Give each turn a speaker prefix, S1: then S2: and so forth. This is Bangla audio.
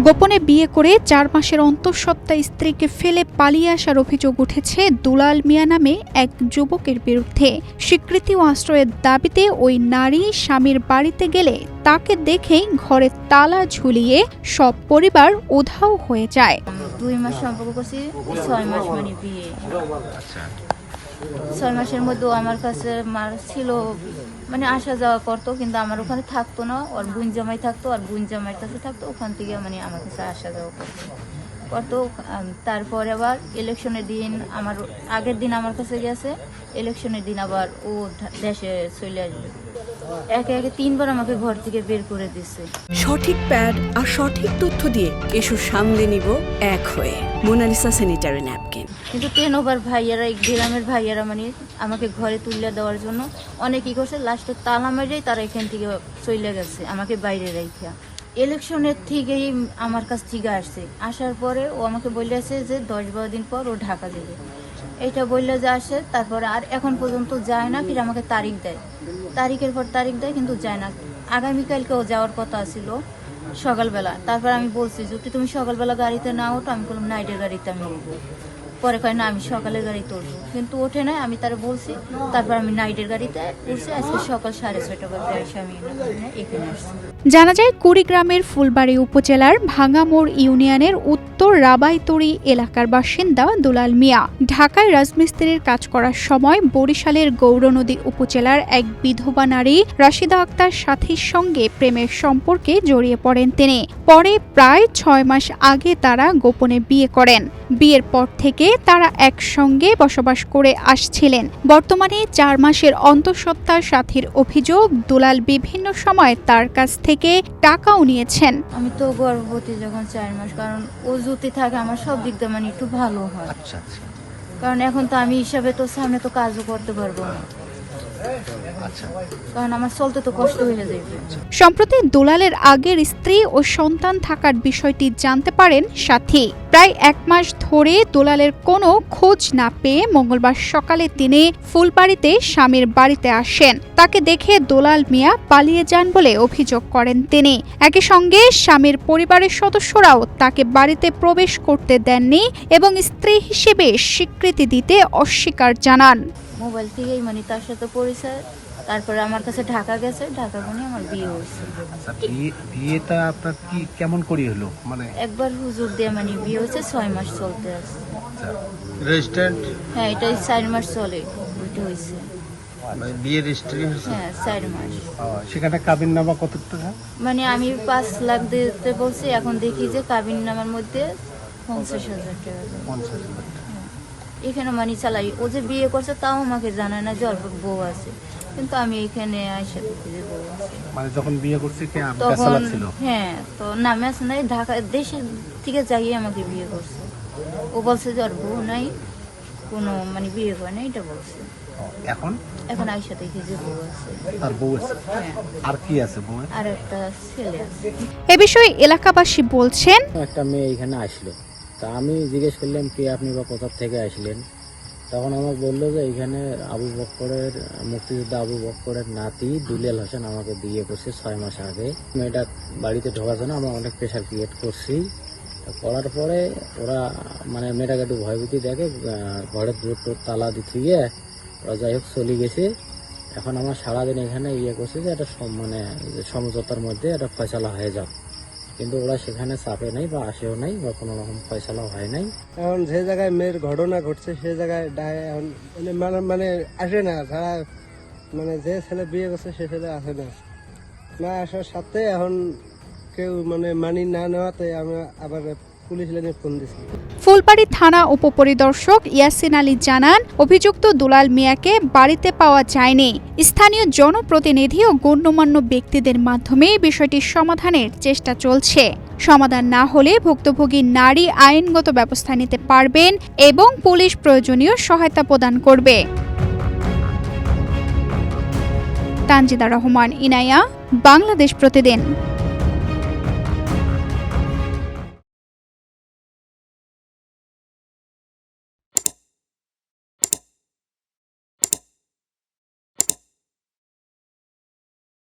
S1: গোপনে বিয়ে করে ৪ মাসের অন্তঃসত্ত্বা স্ত্রীকে ফেলে পালিয়ে আসার অভিযোগ উঠেছে দুলাল মিয়া নামে এক যুবকের বিরুদ্ধে। স্বীকৃতি ও আশ্রয়ের দাবিতে ওই নারী স্বামীর বাড়িতে গেলে তাকে দেখেই ঘরে তালা ঝুলিয়ে সব পরিবার উধাও হয়ে যায়।
S2: 2 মাস সম্পর্ক করছি, 6 মাস মানে বিয়ে। 6 মাসের মধ্যে আমার কাছে মার ছিল, মানে আসা যাওয়া করতো, কিন্তু আমার ওখানে থাকতো না। ওর বোন জামাই থাকতো, আর বোন জামাইয়ের কাছে থাকতো, ওখান থেকে মানে আমার কাছে আসা যাওয়া করতো। তারপরে আবার ইলেকশনের দিন আমার আগের দিন আমার কাছে গেছে, ইলেকশনের দিন আবার ও দেশে চলে আসবে। একে একে 3 বার আমাকে ঘর থেকে বের করে দিচ্ছে।
S3: সঠিক প্যাড আর সঠিক তথ্য দিয়ে এসব সামলে নিব এক হয়ে। Monalisa sanitary napkin.
S2: কিন্তু 10 ওভার ভাইয়ারা, গ্রামের ভাইয়ারা মানে আমাকে ঘরে তুলে দেওয়ার জন্য অনেকই করছে। লাস্টে তালা মারিয়েই তারা এখান থেকে চলে গেছে, আমাকে বাইরে রেখে। ইলেকশনের থেকেই আমার কাছ থেকে আসছে, আসার পরে ও আমাকে বলেছে যে 10-12 দিন পর ও ঢাকা যাবে। এটা বললে যে আসে, তারপরে আর এখন পর্যন্ত যায় না। ফির আমাকে তারিখ দেয়, তারিখের পর তারিখ দেয়, কিন্তু যায় না। আগামীকালকে ও যাওয়ার কথা ছিল সকালবেলা। তারপর আমি বলছি যদি তুমি সকালবেলা গাড়িতে না ওঠো, আমি বললাম নাইটের গাড়িতে আমি উঠবো। পরে কয় না, আমি সকালের গাড়িতে উঠবো, কিন্তু ওঠে নাই। আমি তারা বলছি, তারপর আমি নাইটের গাড়িতে উঠছি। আজকে সকাল 6:30 বাজে এসে আমি এখানে আসছি।
S1: জানা যায় কুড়িগ্রামের ফুলবাড়ী উপজেলার ভাঙামোড় ইউনিয়নের উত্তর রাবাইতড়ি এলাকার বাসিন্দা দুলাল মিয়া ঢাকায় রাজমিস্ত্রির কাজ করার সময় বরিশালের গৌরনদী উপজেলার এক বিধবা নারী রাশিদা আক্তার সাথীর সঙ্গে প্রেমের সম্পর্কে জড়িয়ে পড়েন তিনি। পরে প্রায় 6 মাস আগে তারা গোপনে বিয়ে করেন। বিয়ের পর থেকে তারা একসঙ্গে বসবাস করে আসছিলেন। বর্তমানে 4 মাসের অন্তঃসত্ত্বা সাথীর অভিযোগ, দুলাল বিভিন্ন সময় তার কাছ থেকে টাকাও নিয়েছেন।
S2: আমি তো গর্ভবতী যখন 4 মাস, কারণ ও যদি থাকে আমার সব দিক দিয়ে মানে একটু ভালো হয়। কারণ এখন তো আমি হিসাবে তো সামনে তো কাজও করতে পারবো না, কারণ আমার চলতে তো কষ্ট হয়ে যাবে।
S1: সম্প্রতি দুলালের আগের স্ত্রী ও সন্তান থাকার বিষয়টি জানতে পারেন সাথী। প্রায় 1 মাস ধরে দুলালের কোনো খোঁজ না পেয়ে মঙ্গলবার সকালে তিনি ফুলবাড়িতে স্বামীর বাড়িতে আসেন। তাকে দেখে দুলাল মিয়া পালিয়ে যান বলে অভিযোগ করেন তিনি। একই সঙ্গে স্বামীর পরিবারের সদস্যরাও তাকে বাড়িতে প্রবেশ করতে দেননি এবং স্ত্রী হিসেবে স্বীকৃতি দিতে অস্বীকার জানান।
S2: মোবাইল থেকেই মানে তার সাথে পরিচয়, তারপরে আমার কাছে ঢাকা গেছে, ঢাকা গিয়ে আমার বিয়ে হয়েছে।
S4: বিয়েটা আপনার কি কেমন করি হলো? মানে
S2: একবার হুজুর দিয়ে মানে বিয়ে হয়েছে, 6 মাস চলতে আছে।
S4: রেজিস্ট্রেন্ট?
S2: হ্যাঁ, এটাই 4 মাস চলে, ওইটা হয়েছে।
S4: মানে বিয়ে রেজিস্ট্রি হয়েছে?
S2: হ্যাঁ, 4 মাস।
S4: সেখানে কাবিননামা কত টাকা?
S2: মানে আমি 5 লাখ দিতে বলছি, এখন দেখি যে কাবিননামার মধ্যে 50,000 টাকা।
S4: 50,000 টাকা।
S2: এখানে মানি চালাই। ও যে বিয়ে করছে তাও আমাকে জানায় না যে অল্প বউ আছে, কিন্তু আমি এখানে আইসা দেখি যে বউ আছে।
S4: মানে যখন বিয়ে করছে কি
S2: তখন
S4: ছিল?
S2: হ্যাঁ, তো নামে আছে নাই, ঢাকা দেশের থেকে যাইয়ে আমাকে বিয়ে করছে। ও বলছে যে ওর বউ নাই, কোনো মানে বিয়ে করে না, এটা বলছে। এখন আইসা দেখি যে বউ আছে।
S4: তার বউ আছে? আর কি আছে বউ?
S2: আর একটা ছেলে আছে।
S1: এ বিষয়ে এলাকাবাসী বলছেন,
S5: একটা মেয়ে এখানে আসলো, তা আমি জিজ্ঞেস করলাম কি আপনি বা কোথা থেকে আসলেন। তখন আমাকে বললো যে এখানে আবু বক্করের, মুক্তিযোদ্ধা আবু বক্করের নাতি দুলাল হোসেন আমাকে বিয়ে করছে 6 মাস আগে। মেয়েটা বাড়িতে ঢোকার জন্য আমরা অনেক প্রেশার ক্রিয়েট করছি। করার পরে ওরা মানে মেয়েটাকে একটু ভয়ভীতি দেখে, ঘরের দুটো তালা দিতে গিয়ে ওরা যাই হোক চলে গেছে। এখন আমার সারাদিন এখানে করছে যে একটা মানে সমঝোতার মধ্যে একটা ফয়সালা হয়ে যাক, কিন্তু ওরা সেখানে চাপে নাই বা আসেও নাই বা কোনো রকম ফয়সালা হয় নাই।
S6: এখন যে জায়গায় মেয়ের ঘটনা ঘটছে সে জায়গায় এখন মানে আসে না, যারা মানে যে ছেলে বিয়ে করছে সে ছেলে আসে না, না আসার সাথে এখন কেউ মানে মানি না নেওয়াতে আমরা আবার পুলিশ লাইনে ফোন দিচ্ছি।
S1: ফুলবাড়ী থানা উপপরিদর্শক ইয়াসিন আলী জানান, অভিযুক্ত দুলাল মিয়াকে বাড়িতে পাওয়া যায়নি। স্থানীয় জনপ্রতিনিধি ও গণ্যমান্য ব্যক্তিদের মাধ্যমে বিষয়টির সমাধানের চেষ্টা চলছে। সমাধান না হলে ভুক্তভোগী নারী আইনগত ব্যবস্থা নিতে পারবেন এবং পুলিশ প্রয়োজনীয় সহায়তা প্রদান করবে। তানজিদা রহমান, ইনায়া, বাংলাদেশ প্রতিদিন।